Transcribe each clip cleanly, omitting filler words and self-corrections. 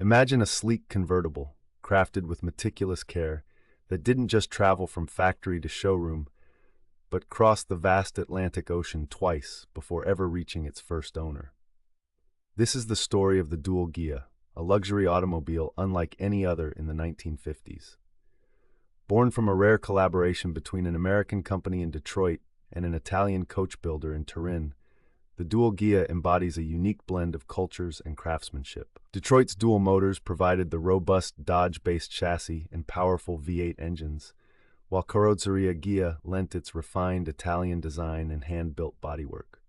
Imagine a sleek convertible, crafted with meticulous care, that didn't just travel from factory to showroom, but crossed the vast Atlantic Ocean twice before ever reaching its first owner. This is the story of the Dual Ghia, a luxury automobile unlike any other in the 1950s. Born from a rare collaboration between an American company in Detroit and an Italian coach builder in Turin, the Dual Ghia embodies a unique blend of cultures and craftsmanship. Detroit's dual motors provided the robust Dodge-based chassis and powerful V8 engines, while Carrozzeria Ghia lent its refined Italian design and hand-built bodywork.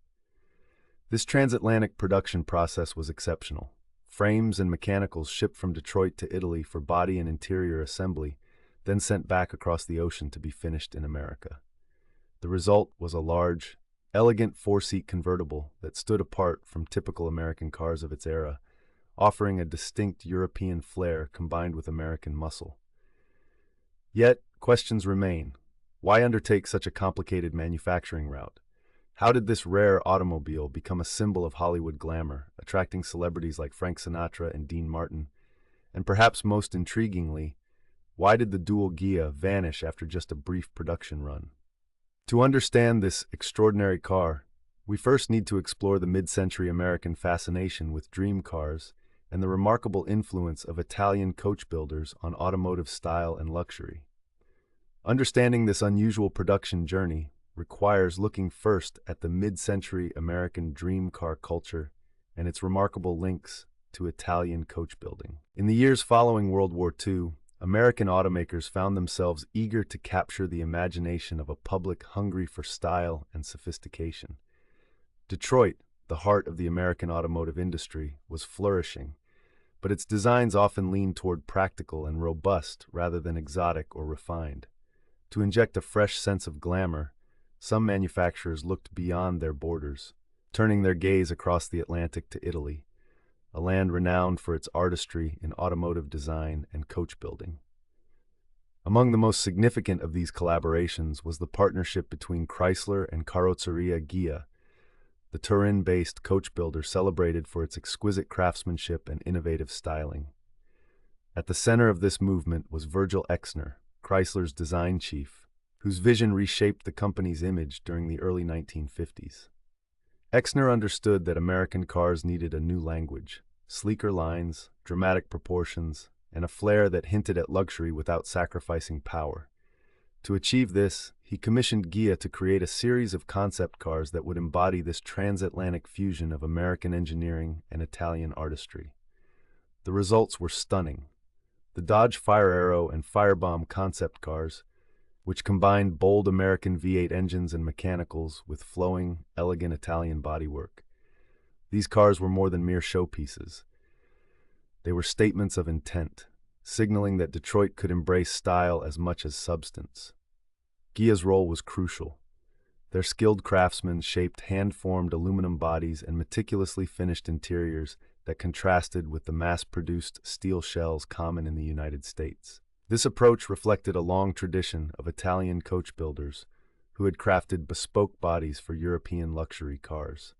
This transatlantic production process was exceptional. Frames and mechanicals shipped from Detroit to Italy for body and interior assembly, then sent back across the ocean to be finished in America. The result was a large, elegant four-seat convertible that stood apart from typical American cars of its era, offering a distinct European flair combined with American muscle. Yet, questions remain. Why undertake such a complicated manufacturing route? How did this rare automobile become a symbol of Hollywood glamour, attracting celebrities like Frank Sinatra and Dean Martin? And perhaps most intriguingly, why did the Dual Ghia vanish after just a brief production run? To understand this extraordinary car, we first need to explore the mid-century American fascination with dream cars and the remarkable influence of Italian coach builders on automotive style and luxury. Understanding this unusual production journey requires looking first at the mid-century American dream car culture and its remarkable links to Italian coach building. In the years following World War II, American automakers found themselves eager to capture the imagination of a public hungry for style and sophistication. Detroit, the heart of the American automotive industry, was flourishing, but its designs often leaned toward practical and robust rather than exotic or refined. To inject a fresh sense of glamour, some manufacturers looked beyond their borders, turning their gaze across the Atlantic to Italy, a land renowned for its artistry in automotive design and coach building. Among the most significant of these collaborations was the partnership between Chrysler and Carrozzeria Ghia, the Turin-based coach builder celebrated for its exquisite craftsmanship and innovative styling. At the center of this movement was Virgil Exner, Chrysler's design chief, whose vision reshaped the company's image during the early 1950s. Exner understood that American cars needed a new language, sleeker lines, dramatic proportions, and a flair that hinted at luxury without sacrificing power. To achieve this, he commissioned Ghia to create a series of concept cars that would embody this transatlantic fusion of American engineering and Italian artistry. The results were stunning. The Dodge Fire Arrow and Firebomb concept cars, which combined bold American V8 engines and mechanicals with flowing, elegant Italian bodywork. These cars were more than mere showpieces. They were statements of intent, signaling that Detroit could embrace style as much as substance. Ghia's role was crucial. Their skilled craftsmen shaped hand-formed aluminum bodies and meticulously finished interiors that contrasted with the mass-produced steel shells common in the United States. This approach reflected a long tradition of Italian coach builders who had crafted bespoke bodies for European luxury cars.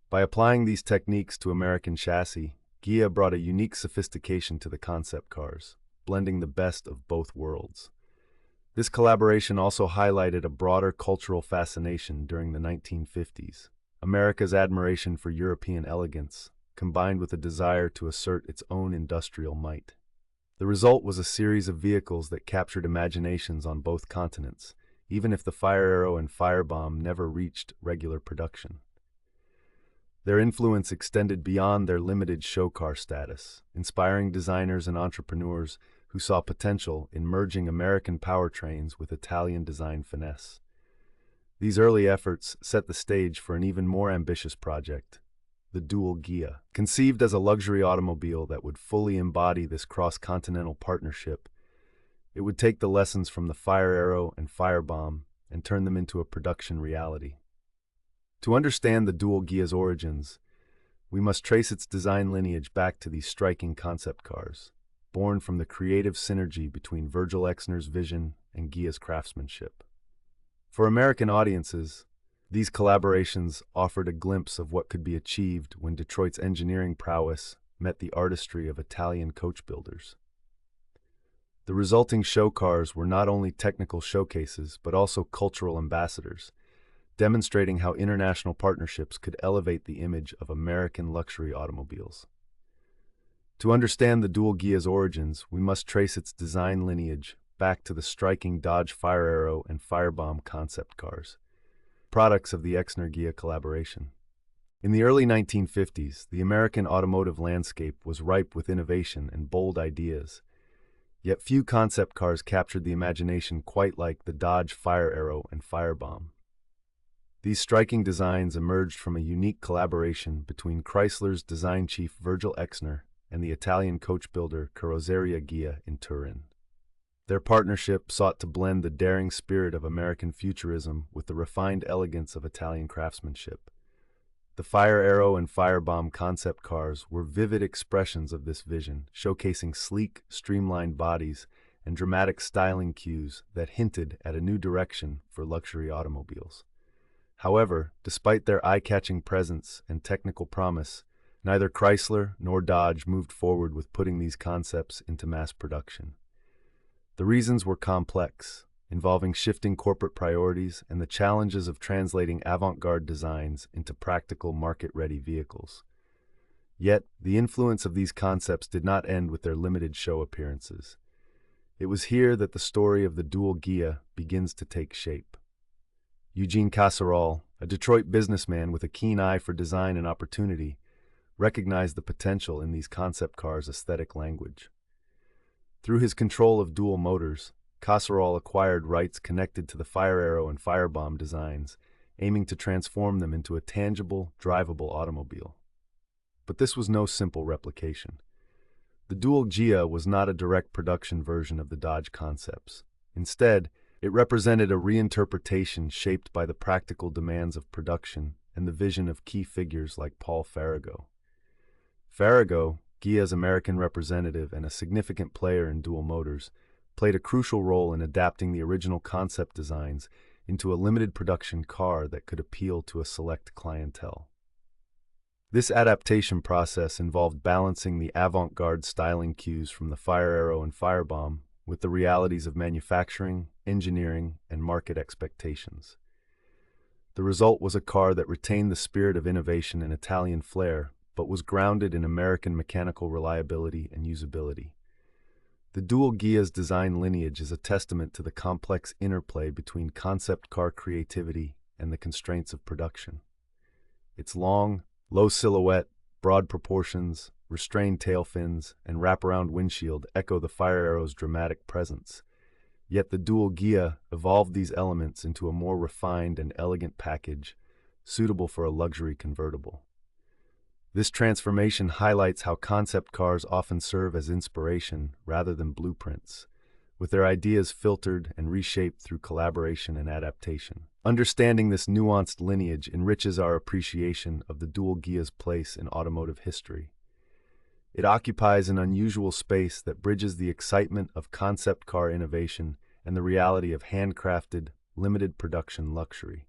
By applying these techniques to American chassis, Ghia brought a unique sophistication to the concept cars, blending the best of both worlds. This collaboration also highlighted a broader cultural fascination during the 1950s. America's admiration for European elegance, combined with a desire to assert its own industrial might. The result was a series of vehicles that captured imaginations on both continents, even if the Fire Arrow and Firebomb never reached regular production. Their influence extended beyond their limited show car status, inspiring designers and entrepreneurs who saw potential in merging American powertrains with Italian design finesse. These early efforts set the stage for an even more ambitious project, the Dual Ghia. Conceived as a luxury automobile that would fully embody this cross-continental partnership, it would take the lessons from the Fire Arrow and Firebomb and turn them into a production reality. To understand the Dual Ghia's origins, we must trace its design lineage back to these striking concept cars, born from the creative synergy between Virgil Exner's vision and Ghia's craftsmanship. For American audiences, these collaborations offered a glimpse of what could be achieved when Detroit's engineering prowess met the artistry of Italian coach builders. The resulting show cars were not only technical showcases but also cultural ambassadors, demonstrating how international partnerships could elevate the image of American luxury automobiles. To understand the dual Ghia's origins, we must trace its design lineage back to the striking Dodge Fire Arrow and Firebomb concept cars, products of the Exner-Ghia collaboration. In the early 1950s, the American automotive landscape was ripe with innovation and bold ideas, yet few concept cars captured the imagination quite like the Dodge Fire Arrow and Firebomb. These striking designs emerged from a unique collaboration between Chrysler's design chief Virgil Exner and the Italian coach builder Carrozzeria Ghia in Turin. Their partnership sought to blend the daring spirit of American futurism with the refined elegance of Italian craftsmanship. The Fire Arrow and Firebomb concept cars were vivid expressions of this vision, showcasing sleek, streamlined bodies and dramatic styling cues that hinted at a new direction for luxury automobiles. However, despite their eye-catching presence and technical promise, neither Chrysler nor Dodge moved forward with putting these concepts into mass production. The reasons were complex, involving shifting corporate priorities and the challenges of translating avant-garde designs into practical market-ready vehicles. Yet, the influence of these concepts did not end with their limited show appearances. It was here that the story of the dual Ghia begins to take shape. Eugene Casserole, a Detroit businessman with a keen eye for design and opportunity, recognized the potential in these concept cars' aesthetic language. Through his control of dual motors, Casserole acquired rights connected to the Fire Arrow and Firebomb designs, aiming to transform them into a tangible, drivable automobile. But this was no simple replication. The dual Ghia was not a direct production version of the Dodge concepts. Instead, it represented a reinterpretation shaped by the practical demands of production and the vision of key figures like Paul Farago. Farago, Ghia's American representative and a significant player in dual motors, played a crucial role in adapting the original concept designs into a limited production car that could appeal to a select clientele. This adaptation process involved balancing the avant-garde styling cues from the Fire Arrow and Firebomb with the realities of manufacturing, engineering, and market expectations. The result was a car that retained the spirit of innovation and Italian flair, but was grounded in American mechanical reliability and usability. The dual Ghia's design lineage is a testament to the complex interplay between concept car creativity and the constraints of production. Its long, low silhouette, broad proportions, restrained tail fins, and wraparound windshield echo the Fire Arrow's dramatic presence. Yet the dual Ghia evolved these elements into a more refined and elegant package, suitable for a luxury convertible. This transformation highlights how concept cars often serve as inspiration rather than blueprints, with their ideas filtered and reshaped through collaboration and adaptation. Understanding this nuanced lineage enriches our appreciation of the dual Ghia's place in automotive history. It occupies an unusual space that bridges the excitement of concept car innovation and the reality of handcrafted, limited production luxury.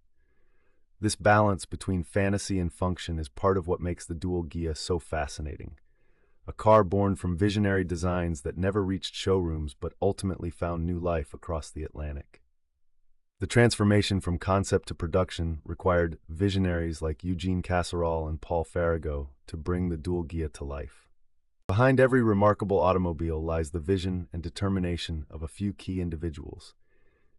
This balance between fantasy and function is part of what makes the dual Ghia so fascinating. A car born from visionary designs that never reached showrooms but ultimately found new life across the Atlantic. The transformation from concept to production required visionaries like Eugene Casserole and Paul Farago to bring the dual Ghia to life. Behind every remarkable automobile lies the vision and determination of a few key individuals.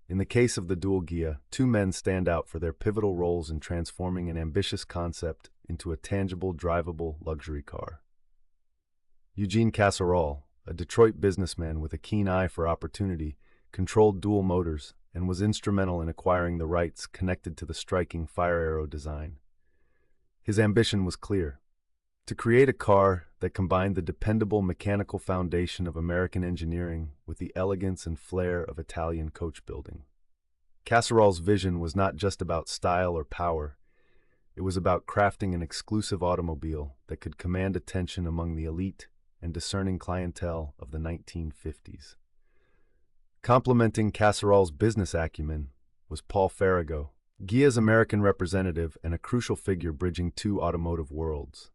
In the case of the dual Ghia, two men stand out for their pivotal roles in transforming an ambitious concept into a tangible, drivable luxury car. Eugene Casserole, a Detroit businessman with a keen eye for opportunity, controlled dual motors and was instrumental in acquiring the rights connected to the striking Fire Arrow design. His ambition was clear: to create a car that combined the dependable mechanical foundation of American engineering with the elegance and flair of Italian coach building. Casserole's vision was not just about style or power. It was about crafting an exclusive automobile that could command attention among the elite and discerning clientele of the 1950s. Complementing Casserole's business acumen was Paul Farago, Ghia's American representative and a crucial figure bridging two automotive worlds.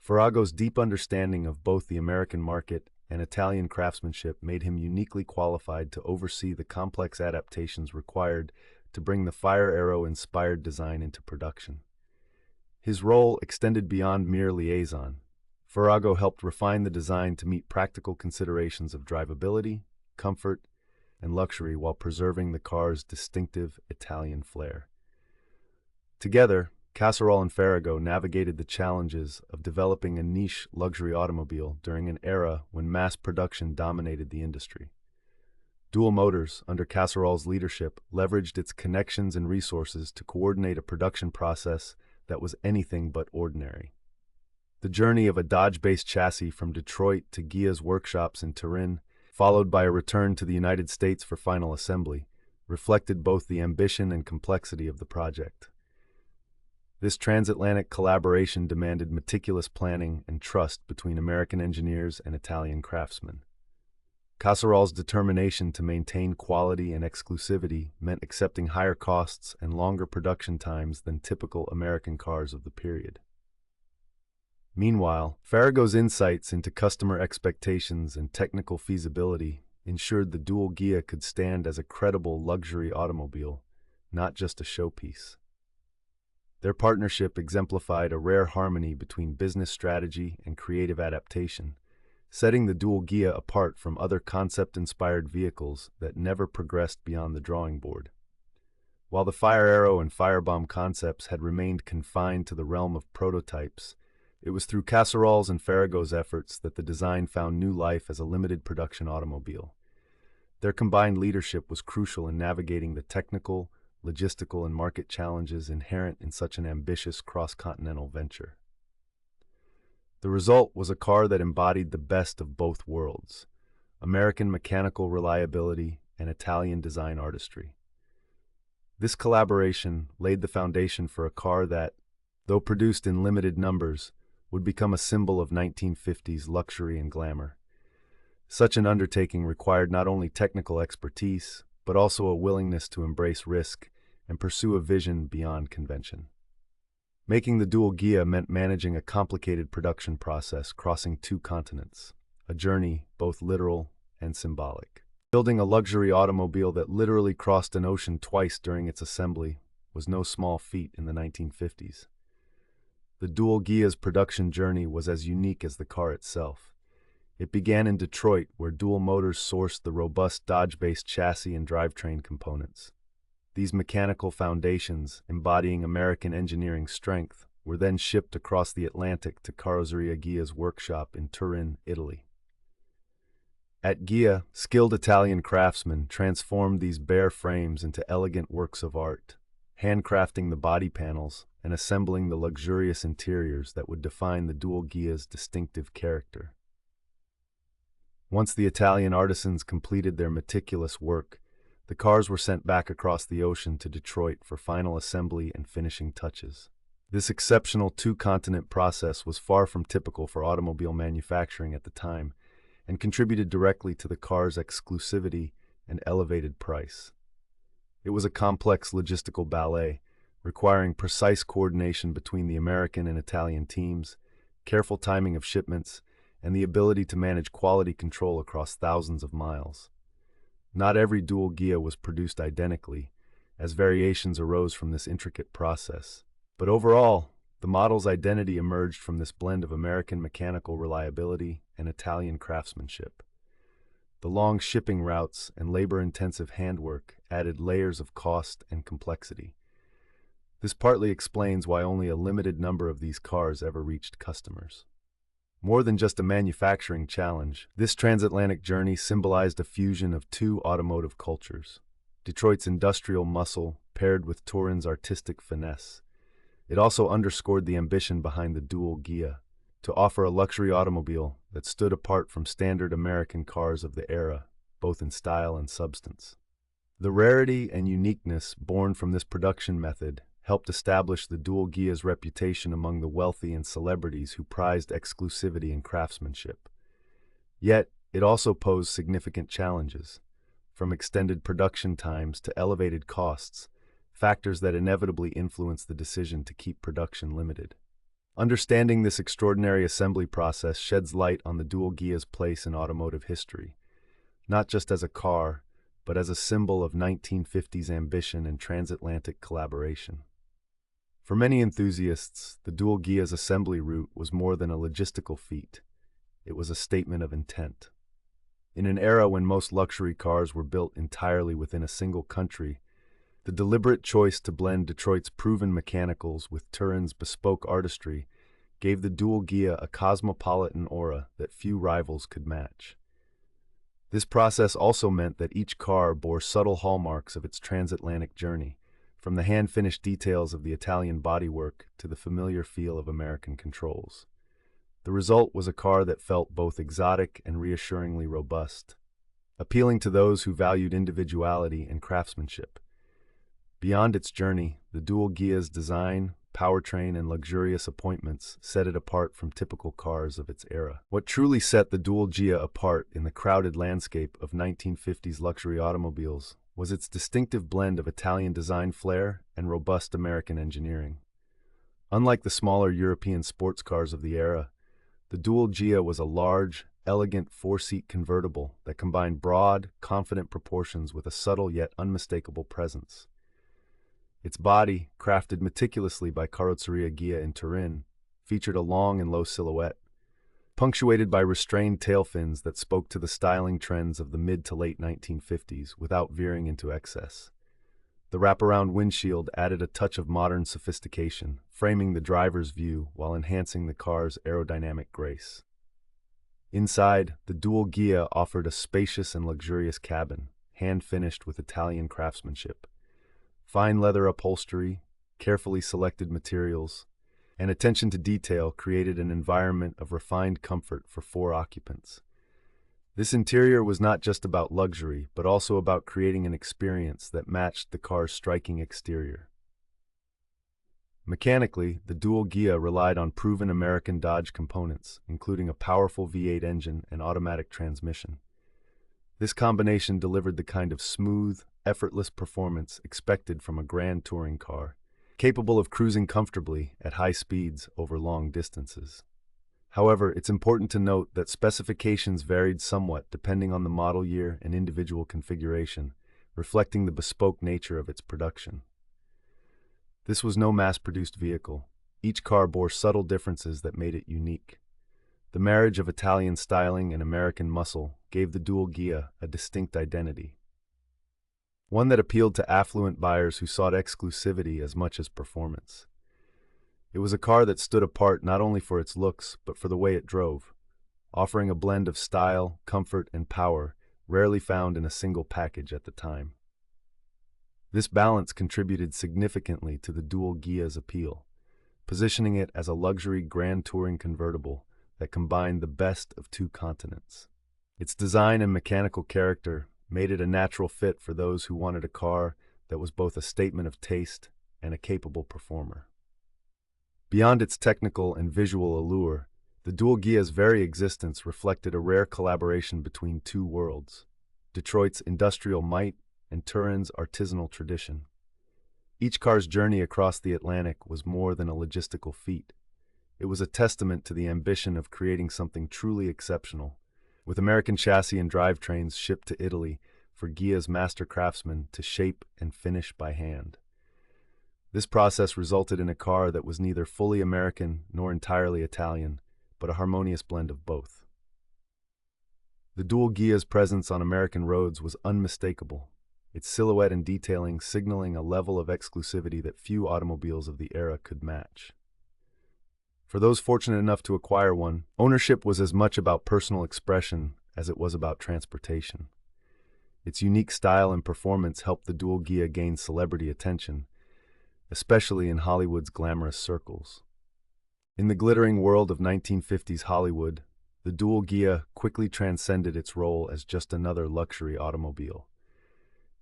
Farrago's deep understanding of both the American market and Italian craftsmanship made him uniquely qualified to oversee the complex adaptations required to bring the fire arrow-inspired design into production. His role extended beyond mere liaison. Farrago helped refine the design to meet practical considerations of drivability, comfort, and luxury while preserving the car's distinctive Italian flair. Together, Casserole and Farrago navigated the challenges of developing a niche luxury automobile during an era when mass production dominated the industry. Dual Motors, under Casserole's leadership, leveraged its connections and resources to coordinate a production process that was anything but ordinary. The journey of a Dodge-based chassis from Detroit to Ghia's workshops in Turin, followed by a return to the United States for final assembly, reflected both the ambition and complexity of the project. This transatlantic collaboration demanded meticulous planning and trust between American engineers and Italian craftsmen. Casserole's determination to maintain quality and exclusivity meant accepting higher costs and longer production times than typical American cars of the period. Meanwhile, Farrago's insights into customer expectations and technical feasibility ensured the Dual Ghia could stand as a credible luxury automobile, not just a showpiece. Their partnership exemplified a rare harmony between business strategy and creative adaptation, setting the Dual Ghia apart from other concept-inspired vehicles that never progressed beyond the drawing board. While the Fire Arrow and Firebomb concepts had remained confined to the realm of prototypes, it was through Casserole's and Farrago's efforts that the design found new life as a limited production automobile. Their combined leadership was crucial in navigating the technical, logistical, and market challenges inherent in such an ambitious cross-continental venture. The result was a car that embodied the best of both worlds: American mechanical reliability and Italian design artistry. This collaboration laid the foundation for a car that, though produced in limited numbers, would become a symbol of 1950s luxury and glamour. Such an undertaking required not only technical expertise, but also a willingness to embrace risk and pursue a vision beyond convention. Making the Dual Ghia meant managing a complicated production process crossing two continents, a journey both literal and symbolic. Building a luxury automobile that literally crossed an ocean twice during its assembly was no small feat in the 1950s. The Dual Ghia's production journey was as unique as the car itself. It began in Detroit, where Dual Motors sourced the robust Dodge-based chassis and drivetrain components. These mechanical foundations, embodying American engineering strength, were then shipped across the Atlantic to Carrozzeria Ghia's workshop in Turin, Italy. At Ghia, skilled Italian craftsmen transformed these bare frames into elegant works of art, handcrafting the body panels and assembling the luxurious interiors that would define the Dual Ghia's distinctive character. Once the Italian artisans completed their meticulous work, the cars were sent back across the ocean to Detroit for final assembly and finishing touches. This exceptional two-continent process was far from typical for automobile manufacturing at the time, and contributed directly to the car's exclusivity and elevated price. It was a complex logistical ballet, requiring precise coordination between the American and Italian teams, careful timing of shipments, and the ability to manage quality control across thousands of miles. Not every Dual Ghia was produced identically, as variations arose from this intricate process. But overall, the model's identity emerged from this blend of American mechanical reliability and Italian craftsmanship. The long shipping routes and labor-intensive handwork added layers of cost and complexity. This partly explains why only a limited number of these cars ever reached customers. More than just a manufacturing challenge, this transatlantic journey symbolized a fusion of two automotive cultures: Detroit's industrial muscle paired with Turin's artistic finesse. It also underscored the ambition behind the Dual Ghia, to offer a luxury automobile that stood apart from standard American cars of the era, both in style and substance. The rarity and uniqueness born from this production method helped establish the Dual Ghia's reputation among the wealthy and celebrities who prized exclusivity and craftsmanship. Yet, it also posed significant challenges, from extended production times to elevated costs, factors that inevitably influenced the decision to keep production limited. Understanding this extraordinary assembly process sheds light on the dual Ghia's place in automotive history, not just as a car, but as a symbol of 1950s ambition and transatlantic collaboration. For many enthusiasts, the dual Ghia's assembly route was more than a logistical feat. It was a statement of intent. In an era when most luxury cars were built entirely within a single country, the deliberate choice to blend Detroit's proven mechanicals with Turin's bespoke artistry gave the dual Ghia a cosmopolitan aura that few rivals could match. This process also meant that each car bore subtle hallmarks of its transatlantic journey, from the hand-finished details of the Italian bodywork to the familiar feel of American controls. The result was a car that felt both exotic and reassuringly robust, appealing to those who valued individuality and craftsmanship. Beyond its journey, the dual Ghia's design, powertrain, and luxurious appointments set it apart from typical cars of its era. What truly set the dual Ghia apart in the crowded landscape of 1950s luxury automobiles was its distinctive blend of Italian design flair and robust American engineering. Unlike the smaller European sports cars of the era, the dual Ghia was a large, elegant four-seat convertible that combined broad, confident proportions with a subtle yet unmistakable presence. Its body, crafted meticulously by Carrozzeria Ghia in Turin, featured a long and low silhouette, punctuated by restrained tail fins that spoke to the styling trends of the mid to late 1950s without veering into excess. The wraparound windshield added a touch of modern sophistication, framing the driver's view while enhancing the car's aerodynamic grace. Inside, the dual Ghia offered a spacious and luxurious cabin, hand-finished with Italian craftsmanship. Fine leather upholstery, carefully selected materials, and attention to detail created an environment of refined comfort for 4 occupants. This interior was not just about luxury, but also about creating an experience that matched the car's striking exterior. Mechanically, the dual Ghia relied on proven American Dodge components, including a powerful V8 engine and automatic transmission. This combination delivered the kind of smooth, effortless performance expected from a grand touring car, capable of cruising comfortably at high speeds over long distances. However, it's important to note that specifications varied somewhat depending on the model year and individual configuration, reflecting the bespoke nature of its production. This was no mass-produced vehicle. Each car bore subtle differences that made it unique. The marriage of Italian styling and American muscle gave the dual Ghia a distinct identity, one that appealed to affluent buyers who sought exclusivity as much as performance. It was a car that stood apart not only for its looks, but for the way it drove, offering a blend of style, comfort, and power rarely found in a single package at the time. This balance contributed significantly to the dual Ghia's appeal, positioning it as a luxury grand touring convertible that combined the best of 2 continents. Its design and mechanical character made it a natural fit for those who wanted a car that was both a statement of taste and a capable performer. Beyond its technical and visual allure, the dual Ghia's very existence reflected a rare collaboration between 2 worlds, Detroit's industrial might and Turin's artisanal tradition. Each car's journey across the Atlantic was more than a logistical feat. It was a testament to the ambition of creating something truly exceptional, with American chassis and drivetrains shipped to Italy for Ghia's master craftsmen to shape and finish by hand. This process resulted in a car that was neither fully American nor entirely Italian, but a harmonious blend of both. The dual Ghia's presence on American roads was unmistakable, its silhouette and detailing signaling a level of exclusivity that few automobiles of the era could match. For those fortunate enough to acquire one, ownership was as much about personal expression as it was about transportation. Its unique style and performance helped the dual Ghia gain celebrity attention, especially in Hollywood's glamorous circles. In the glittering world of 1950s Hollywood, the dual Ghia quickly transcended its role as just another luxury automobile.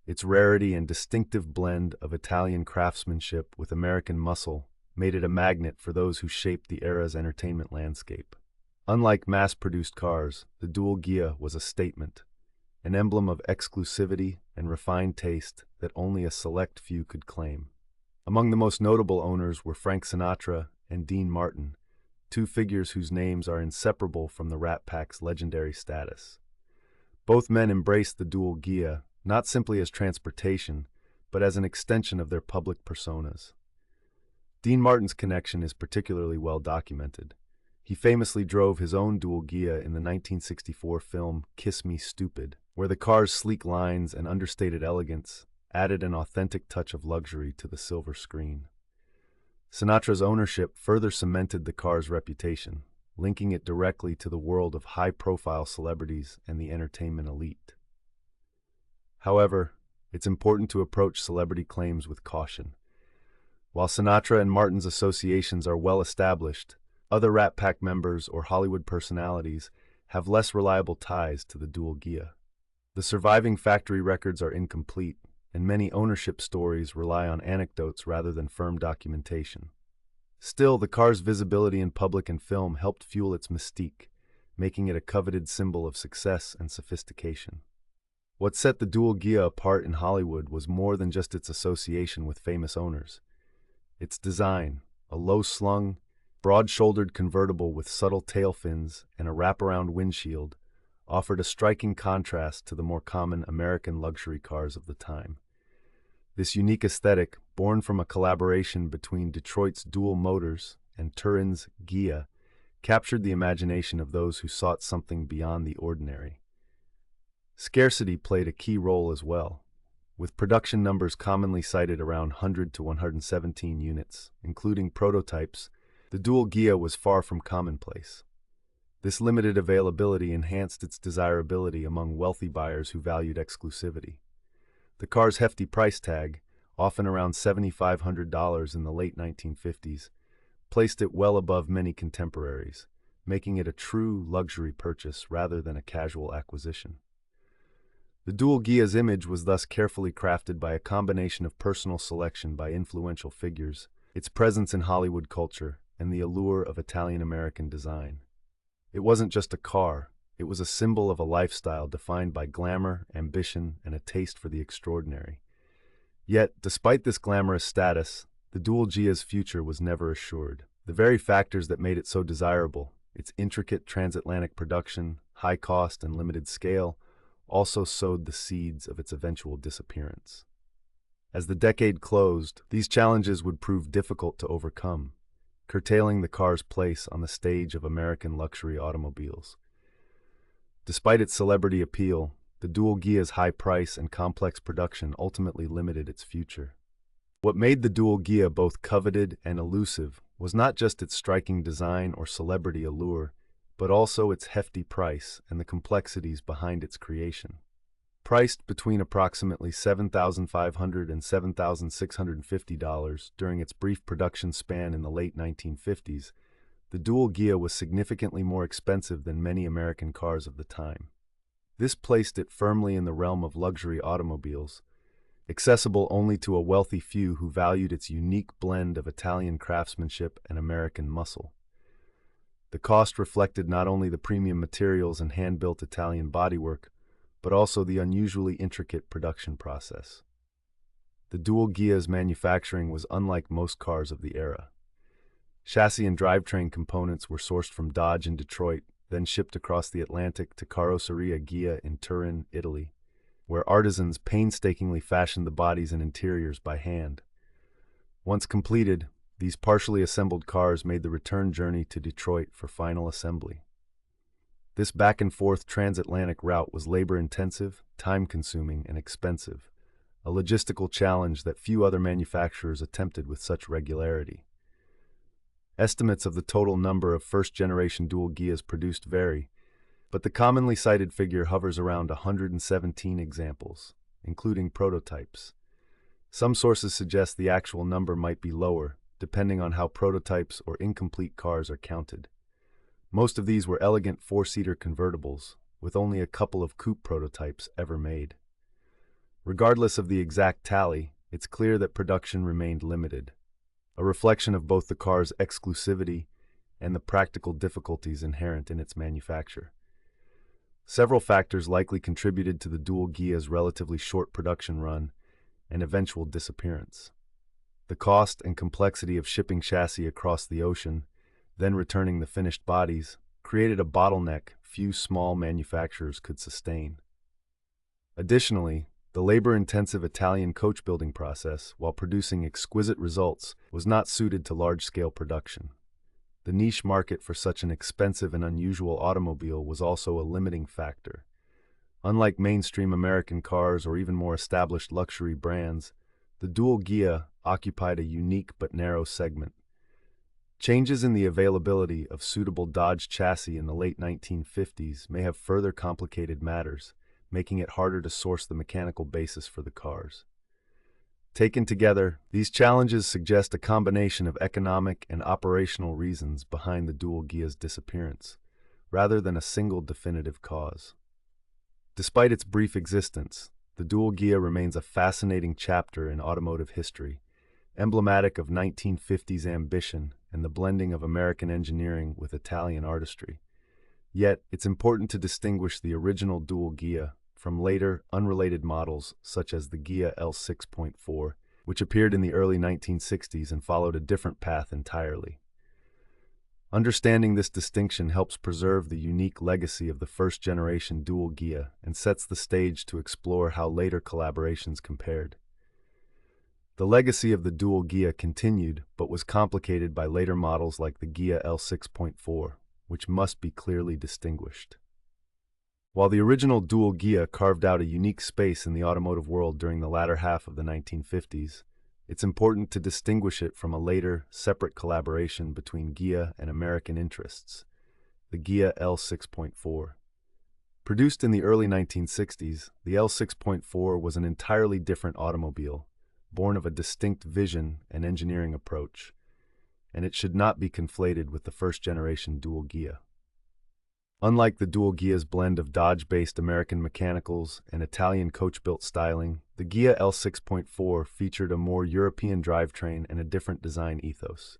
Its rarity and distinctive blend of Italian craftsmanship with American muscle made it a magnet for those who shaped the era's entertainment landscape. Unlike mass-produced cars, the dual Ghia was a statement, an emblem of exclusivity and refined taste that only a select few could claim. Among the most notable owners were Frank Sinatra and Dean Martin, two figures whose names are inseparable from the Rat Pack's legendary status. Both men embraced the dual Ghia, not simply as transportation, but as an extension of their public personas. Dean Martin's connection is particularly well documented. He famously drove his own dual Ghia in the 1964 film Kiss Me Stupid, where the car's sleek lines and understated elegance added an authentic touch of luxury to the silver screen. Sinatra's ownership further cemented the car's reputation, linking it directly to the world of high-profile celebrities and the entertainment elite. However, it's important to approach celebrity claims with caution. While Sinatra and Martin's associations are well established, other Rat Pack members or Hollywood personalities have less reliable ties to the dual Ghia. The surviving factory records are incomplete, and many ownership stories rely on anecdotes rather than firm documentation. Still, the car's visibility in public and film helped fuel its mystique, making it a coveted symbol of success and sophistication. What set the dual Ghia apart in Hollywood was more than just its association with famous owners. Its design, a low-slung, broad-shouldered convertible with subtle tail fins and a wraparound windshield, offered a striking contrast to the more common American luxury cars of the time. This unique aesthetic, born from a collaboration between Detroit's Dual Motors and Turin's Ghia, captured the imagination of those who sought something beyond the ordinary. Scarcity played a key role as well, with production numbers commonly cited around 100 to 117 units, including prototypes. The dual Ghia was far from commonplace. This limited availability enhanced its desirability among wealthy buyers who valued exclusivity. The car's hefty price tag, often around $7,500 in the late 1950s, placed it well above many contemporaries, making it a true luxury purchase rather than a casual acquisition. The dual Ghia's image was thus carefully crafted by a combination of personal selection by influential figures, its presence in Hollywood culture, and the allure of Italian-American design. It wasn't just a car, it was a symbol of a lifestyle defined by glamour, ambition, and a taste for the extraordinary. Yet, despite this glamorous status, the dual Ghia's future was never assured. The very factors that made it so desirable, its intricate transatlantic production, high cost, and limited scale, also sowed the seeds of its eventual disappearance. As the decade closed, these challenges would prove difficult to overcome, curtailing the car's place on the stage of American luxury automobiles. Despite its celebrity appeal, the dual Ghia's high price and complex production ultimately limited its future. What made the dual Ghia both coveted and elusive was not just its striking design or celebrity allure, but also its hefty price and the complexities behind its creation. Priced between approximately $7,500 and $7,650 during its brief production span in the late 1950s, the dual Ghia was significantly more expensive than many American cars of the time. This placed it firmly in the realm of luxury automobiles, accessible only to a wealthy few who valued its unique blend of Italian craftsmanship and American muscle. The cost reflected not only the premium materials and hand-built Italian bodywork, but also the unusually intricate production process. The dual Ghia's manufacturing was unlike most cars of the era. Chassis and drivetrain components were sourced from Dodge in Detroit, then shipped across the Atlantic to Carrozzeria Ghia in Turin, Italy, where artisans painstakingly fashioned the bodies and interiors by hand. Once completed, these partially assembled cars made the return journey to Detroit for final assembly. This back-and-forth transatlantic route was labor-intensive, time-consuming, and expensive, a logistical challenge that few other manufacturers attempted with such regularity. Estimates of the total number of first-generation dual Ghias produced vary, but the commonly cited figure hovers around 117 examples, including prototypes. Some sources suggest the actual number might be lower, depending on how prototypes or incomplete cars are counted. Most of these were elegant four-seater convertibles, with only a couple of coupe prototypes ever made. Regardless of the exact tally, it's clear that production remained limited, a reflection of both the car's exclusivity and the practical difficulties inherent in its manufacture. Several factors likely contributed to the dual Ghia's relatively short production run and eventual disappearance. The cost and complexity of shipping chassis across the ocean, then returning the finished bodies, created a bottleneck few small manufacturers could sustain. Additionally, the labor-intensive Italian coach building process, while producing exquisite results, was not suited to large-scale production. The niche market for such an expensive and unusual automobile was also a limiting factor. Unlike mainstream American cars or even more established luxury brands, the dual Ghia occupied a unique but narrow segment. Changes in the availability of suitable Dodge chassis in the late 1950s may have further complicated matters, making it harder to source the mechanical basis for the cars. Taken together, these challenges suggest a combination of economic and operational reasons behind the dual Ghia's disappearance, rather than a single definitive cause. Despite its brief existence, the dual Ghia remains a fascinating chapter in automotive history, emblematic of 1950s ambition and the blending of American engineering with Italian artistry. Yet, it's important to distinguish the original dual Ghia from later, unrelated models such as the Ghia L6.4, which appeared in the early 1960s and followed a different path entirely. Understanding this distinction helps preserve the unique legacy of the first-generation dual Ghia and sets the stage to explore how later collaborations compared. The legacy of the dual Ghia continued, but was complicated by later models like the Ghia L6.4, which must be clearly distinguished. While the original dual Ghia carved out a unique space in the automotive world during the latter half of the 1950s, it's important to distinguish it from a later, separate collaboration between Ghia and American interests, the Ghia L6.4. Produced in the early 1960s, the L6.4 was an entirely different automobile, born of a distinct vision and engineering approach, and it should not be conflated with the first-generation dual Ghia. Unlike the dual Ghia's blend of Dodge-based American mechanicals and Italian coach-built styling, the Ghia L6.4 featured a more European drivetrain and a different design ethos.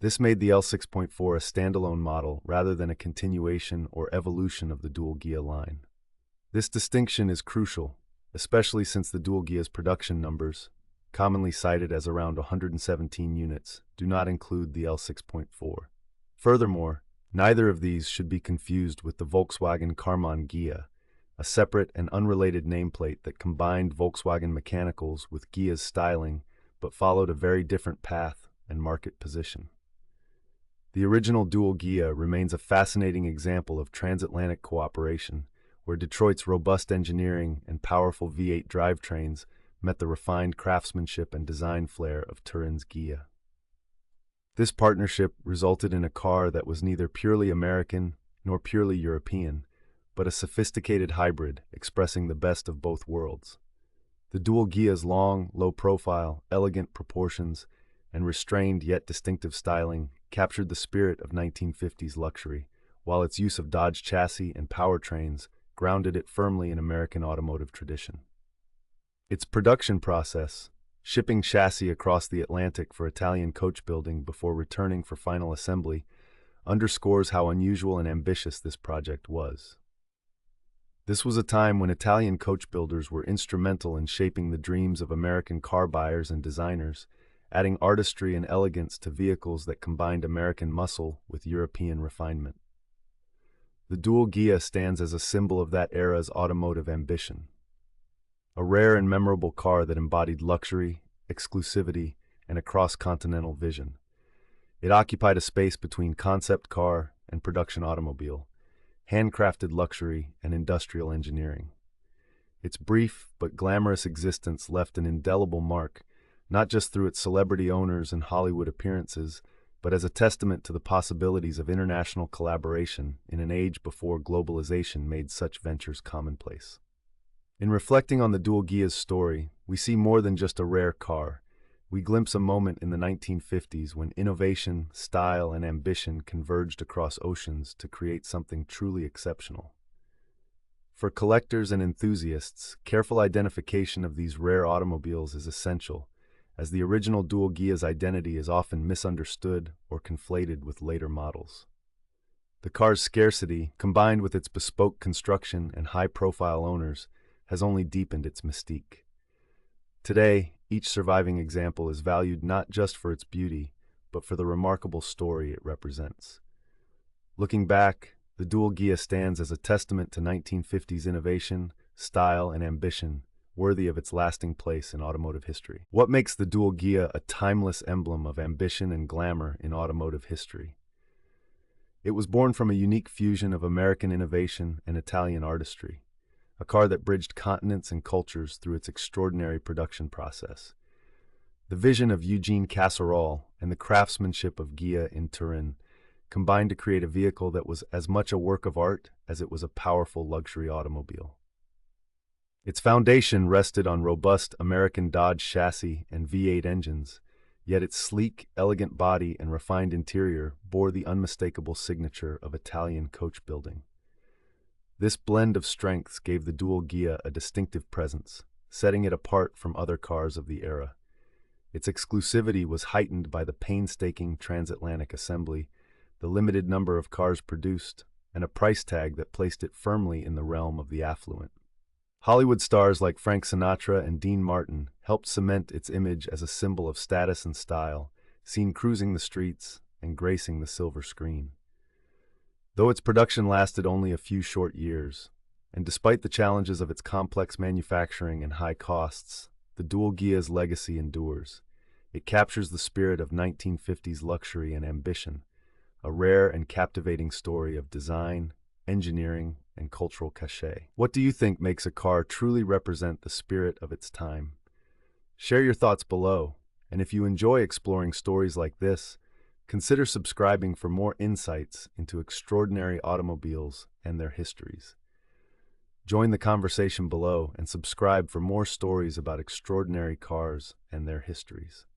This made the L6.4 a standalone model rather than a continuation or evolution of the dual Ghia line. This distinction is crucial, especially since the dual Ghia's production numbers, commonly cited as around 117 units, do not include the L6.4. Furthermore, neither of these should be confused with the Volkswagen Karmann Ghia, a separate and unrelated nameplate that combined Volkswagen mechanicals with Ghia's styling but followed a very different path and market position. The original dual Ghia remains a fascinating example of transatlantic cooperation, where Detroit's robust engineering and powerful V8 drivetrains met the refined craftsmanship and design flair of Turin's Ghia. This partnership resulted in a car that was neither purely American nor purely European, but a sophisticated hybrid expressing the best of both worlds. The dual Ghia's long, low profile, elegant proportions, and restrained yet distinctive styling captured the spirit of 1950s luxury, while its use of Dodge chassis and powertrains grounded it firmly in American automotive tradition. Its production process, shipping chassis across the Atlantic for Italian coach building before returning for final assembly, underscores how unusual and ambitious this project was. This was a time when Italian coach builders were instrumental in shaping the dreams of American car buyers and designers, adding artistry and elegance to vehicles that combined American muscle with European refinement. The dual Ghia stands as a symbol of that era's automotive ambition. A rare and memorable car that embodied luxury, exclusivity, and a cross-continental vision. It occupied a space between concept car and production automobile, handcrafted luxury and industrial engineering. Its brief but glamorous existence left an indelible mark, not just through its celebrity owners and Hollywood appearances, but as a testament to the possibilities of international collaboration in an age before globalization made such ventures commonplace. In reflecting on the dual Ghia's story, we see more than just a rare car. We glimpse a moment in the 1950s when innovation, style, and ambition converged across oceans to create something truly exceptional. For collectors and enthusiasts, careful identification of these rare automobiles is essential, as the original dual Ghia's identity is often misunderstood or conflated with later models. The car's scarcity, combined with its bespoke construction and high-profile owners, has only deepened its mystique. Today, each surviving example is valued not just for its beauty, but for the remarkable story it represents. Looking back, the dual Ghia stands as a testament to 1950s innovation, style, and ambition, worthy of its lasting place in automotive history. What makes the dual Ghia a timeless emblem of ambition and glamour in automotive history? It was born from a unique fusion of American innovation and Italian artistry, a car that bridged continents and cultures through its extraordinary production process. The vision of Eugene Casserole and the craftsmanship of Ghia in Turin combined to create a vehicle that was as much a work of art as it was a powerful luxury automobile. Its foundation rested on robust American Dodge chassis and V8 engines, yet its sleek, elegant body and refined interior bore the unmistakable signature of Italian coach building. This blend of strengths gave the dual Ghia a distinctive presence, setting it apart from other cars of the era. Its exclusivity was heightened by the painstaking transatlantic assembly, the limited number of cars produced, and a price tag that placed it firmly in the realm of the affluent. Hollywood stars like Frank Sinatra and Dean Martin helped cement its image as a symbol of status and style, seen cruising the streets and gracing the silver screen. Though its production lasted only a few short years, and despite the challenges of its complex manufacturing and high costs, the dual Ghia's legacy endures. It captures the spirit of 1950s luxury and ambition, a rare and captivating story of design, engineering, and cultural cachet. What do you think makes a car truly represent the spirit of its time? Share your thoughts below, and if you enjoy exploring stories like this, consider subscribing for more insights into extraordinary automobiles and their histories. Join the conversation below and subscribe for more stories about extraordinary cars and their histories.